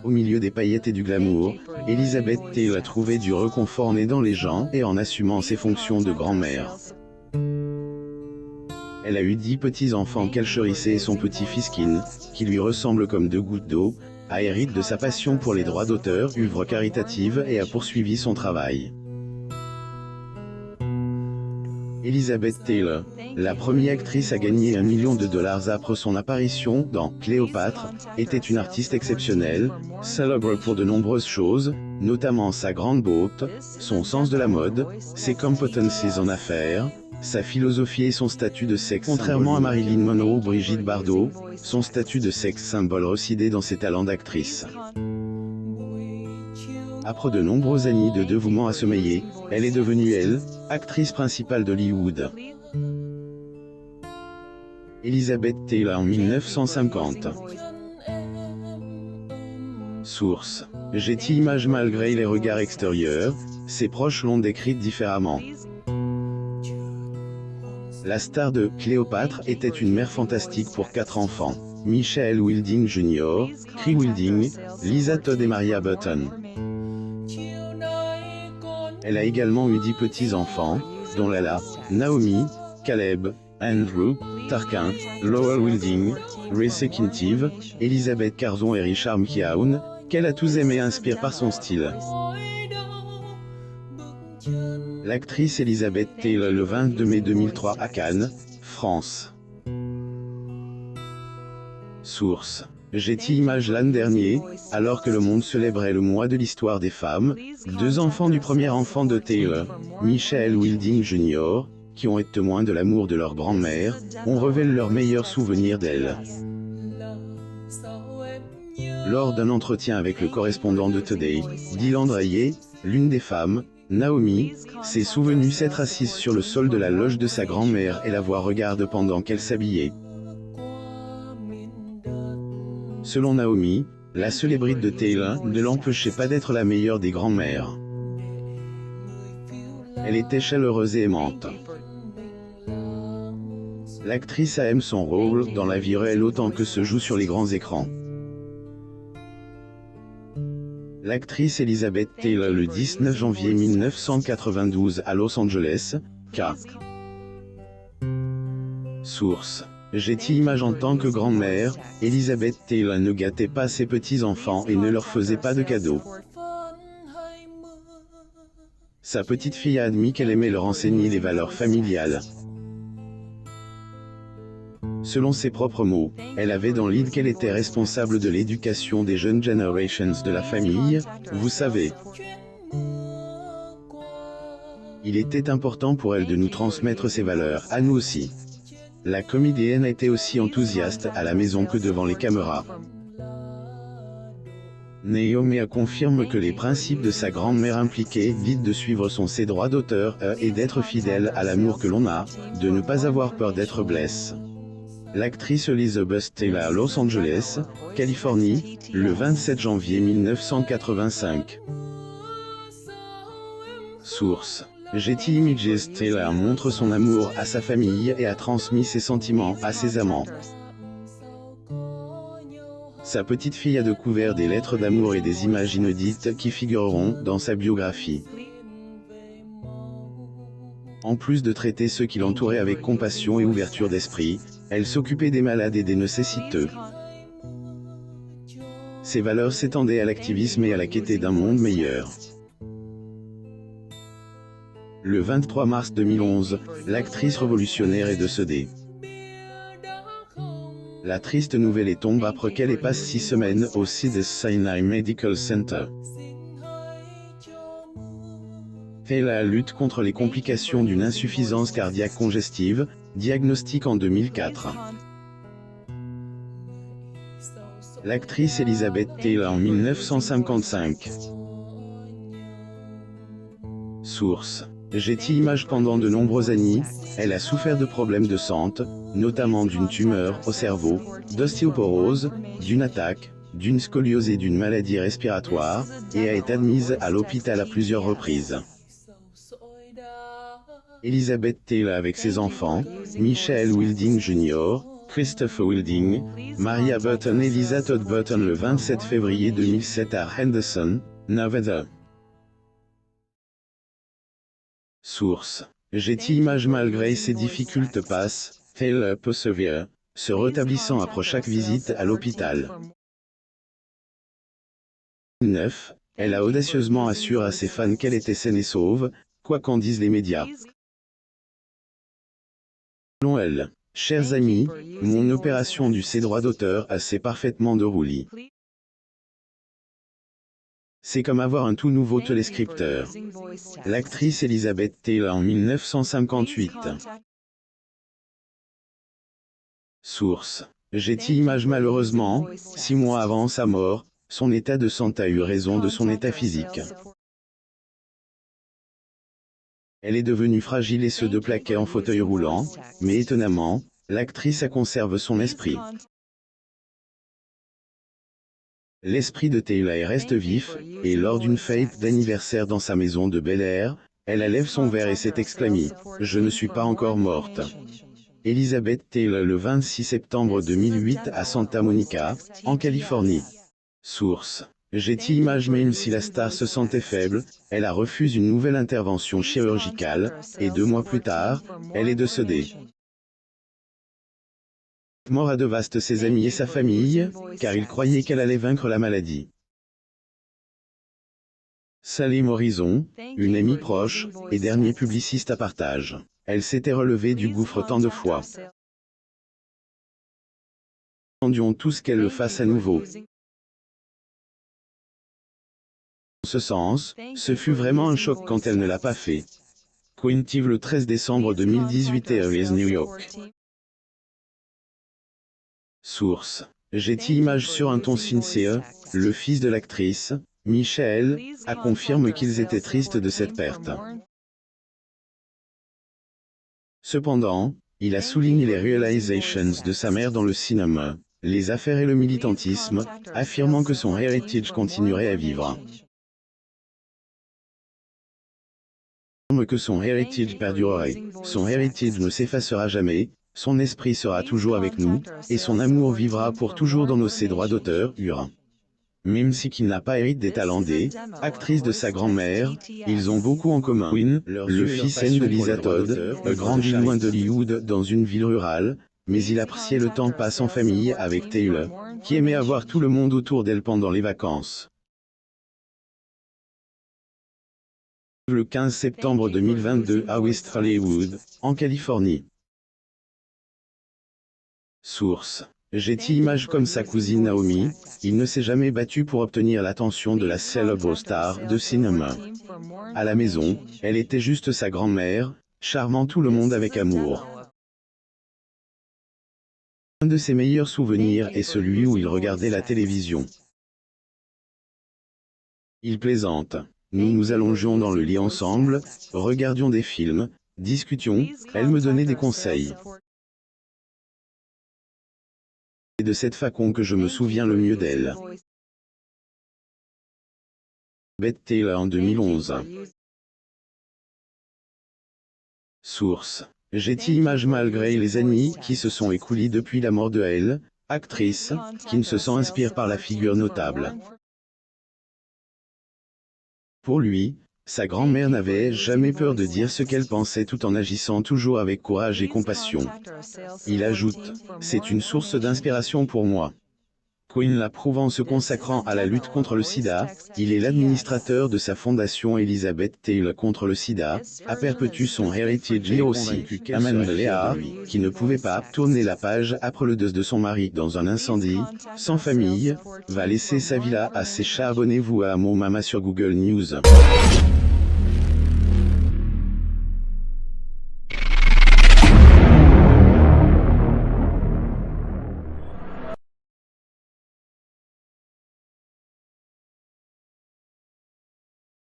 Au milieu des paillettes et du glamour, Elizabeth Taylor a trouvé du réconfort en aidant les gens et en assumant ses fonctions de grand-mère. Elle a eu 10 petits-enfants qu'elle chérissait et son petit-fils Kin, qui lui ressemble comme 2 gouttes d'eau, a hérité de sa passion pour les droits d'auteur, œuvre caritative et a poursuivi son travail. Elizabeth Taylor, la première actrice à gagner $1 million après son apparition dans Cléopâtre, était une artiste exceptionnelle, célèbre pour de nombreuses choses, notamment sa grande beauté, son sens de la mode, ses competences en affaires, sa philosophie et son statut de sexe. Contrairement à Marilyn Monroe ou Brigitte Bardot, son statut de sexe symbole résidait dans ses talents d'actrice. Après de nombreuses années de dévouement à ce métier, elle est devenue actrice principale d'Hollywood. Elizabeth Taylor en 1950. Source. Getty Images. Malgré les regards extérieurs, ses proches l'ont décrite différemment. La star de Cléopâtre était une mère fantastique pour 4 enfants. Michael Wilding Jr., Cree Wilding, Lisa Todd et Maria Button. Elle a également eu 10 petits-enfants, dont Lala, Naomi, Caleb, Andrew, Tarquin, Lowell Wilding, Reese Kintive, Elizabeth Carzon et Richard McKeown, qu'elle a tous aimé et inspiré par son style. L'actrice Elizabeth Taylor le 22 mai 2003 à Cannes, France. Source. Getty Images. L'an dernier, alors que le monde célébrait le mois de l'histoire des femmes, 2 enfants du premier enfant de Taylor, Michael Wilding Jr., qui ont été témoins de l'amour de leur grand-mère, ont révélé leurs meilleurs souvenirs d'elle. Lors d'un entretien avec le correspondant de Today, Dylan Dreyer, l'une des femmes, Naomi, s'est souvenue s'être assise sur le sol de la loge de sa grand-mère et la voir regarder pendant qu'elle s'habillait. Selon Naomi, la célébrité de Taylor ne l'empêchait pas d'être la meilleure des grand-mères. Elle était chaleureuse et aimante. L'actrice aime son rôle dans la vie réelle autant que se joue sur les grands écrans. L'actrice Elizabeth Taylor le 19 janvier 1992 à Los Angeles, Ca. Source. Getty Images. En tant que grand-mère, Elizabeth Taylor ne gâtait pas ses petits-enfants et ne leur faisait pas de cadeaux. Sa petite fille a admis qu'elle aimait leur enseigner les valeurs familiales. Selon ses propres mots, elle avait dans l'idée qu'elle était responsable de l'éducation des jeunes generations de la famille, vous savez. Il était important pour elle de nous transmettre ces valeurs, à nous aussi. La comédienne était aussi enthousiaste à la maison que devant les caméras. Naomi confirme que les principes de sa grand-mère impliquaient de suivre ses droits d'auteur et d'être fidèle à l'amour que l'on a, de ne pas avoir peur d'être blessé. L'actrice Elizabeth Taylor à Los Angeles, Californie, le 27 janvier 1985. Source. Getty Images. Taylor montre son amour à sa famille et a transmis ses sentiments à ses amants. Sa petite fille a découvert des lettres d'amour et des images inédites qui figureront dans sa biographie. En plus de traiter ceux qui l'entouraient avec compassion et ouverture d'esprit, elle s'occupait des malades et des nécessiteux. Ses valeurs s'étendaient à l'activisme et à la quête d'un monde meilleur. Le 23 mars 2011, l'actrice révolutionnaire est décédée. La triste nouvelle est tombée après qu'elle ait passé 6 semaines au Cedars-Sinai Medical Center. Taylor lutte contre les complications d'une insuffisance cardiaque congestive, diagnostic en 2004. L'actrice Elizabeth Taylor en 1955. Source. Getty Images. Pendant de nombreuses années, elle a souffert de problèmes de santé, notamment d'une tumeur au cerveau, d'ostéoporose, d'une attaque, d'une scoliose et d'une maladie respiratoire, et a été admise à l'hôpital à plusieurs reprises. Elizabeth Taylor avec ses enfants, Michael Wilding Jr., Christopher Wilding, Maria Button et Lisa Todd Button le 27 février 2007 à Henderson, Nevada. Source: Getty Images. Malgré ses difficultés passe, Taylor persevere, se rétablissant après chaque visite à l'hôpital. 9. Elle a audacieusement assuré à ses fans qu'elle était saine et sauve, quoi qu'en disent les médias. Selon elle, chers amis, mon opération du ses droits d'auteur s'est parfaitement déroulée. C'est comme avoir un tout nouveau téléscripteur. L'actrice Elizabeth Taylor en 1958. Source: Getty Images. Malheureusement, 6 mois avant sa mort, son état de santé a eu raison de son état physique. Elle est devenue fragile et se déplaquait en fauteuil roulant, mais étonnamment, l'actrice conserve son esprit. L'esprit de Taylor reste vif, et lors d'une fête d'anniversaire dans sa maison de Bel Air, elle lève son verre et s'est exclamée « Je ne suis pas encore morte ». Elizabeth Taylor le 26 septembre 2008 à Santa Monica, en Californie. Source: Getty Images. Même si la star se sentait faible, elle a refusé une nouvelle intervention chirurgicale, et 2 mois plus tard, elle est décédée. Mort a dévasté ses amis et sa famille, car ils croyaient qu'elle allait vaincre la maladie. Sally Morrison, une amie proche, et dernier publiciste à partage. Elle s'était relevée du gouffre tant de fois. Attendions tous qu'elle le fasse à nouveau. En ce sens, ce fut vraiment un choc quand elle ne l'a pas fait. Quintive le 13 décembre 2018 à New York. Source: Getty Images. Sur un ton sincère, le fils de l'actrice, Michael, confirme qu'ils étaient tristes de cette perte. Cependant, il a souligné les realizations de sa mère dans le cinéma, les affaires et le militantisme, affirmant que son héritage continuerait à vivre. Que son héritage perdurerait. Son héritage ne s'effacera jamais, son esprit sera toujours avec nous, et son amour vivra pour toujours dans nos ses droits d'auteur. Même si qu'il n'a pas hérité des talents des actrices de sa grand-mère, ils ont beaucoup en commun. Quinn, le fils aîné de Lisa Todd, grandi loin d'Hollywood dans une ville rurale, mais il appréciait le temps passé en famille avec Taylor, qui aimait avoir tout le monde autour d'elle pendant les vacances. Le 15 septembre 2022 à West Hollywood, en Californie. Source: Getty Images. Comme sa cousine Naomi, il ne s'est jamais battu pour obtenir l'attention de la célèbre star de cinéma. À la maison, elle était juste sa grand-mère, charmant tout le monde avec amour. Un de ses meilleurs souvenirs est celui où il regardait la télévision. Il plaisante. Nous nous allongions dans le lit ensemble, regardions des films, discutions, elle me donnait des conseils. C'est de cette façon que je me souviens le mieux d'elle. Bette Taylor en 2011. Source: Getty Images. Malgré les années qui se sont écoulés depuis la mort de elle, actrice, qui se sent inspirée par la figure notable. Pour lui, sa grand-mère n'avait jamais peur de dire ce qu'elle pensait tout en agissant toujours avec courage et compassion. Il ajoute: c'est une source d'inspiration pour moi. Quinn l'approuve en se consacrant à la lutte contre le sida. Il est l'administrateur de sa fondation Elizabeth Taylor contre le sida, a perpétué son héritage et aussi Amanda Lear, qui ne pouvait pas tourner la page après le décès de son mari dans un incendie, sans famille, va laisser sa villa à ses chats. Abonnez-vous à mon Mama sur Google News.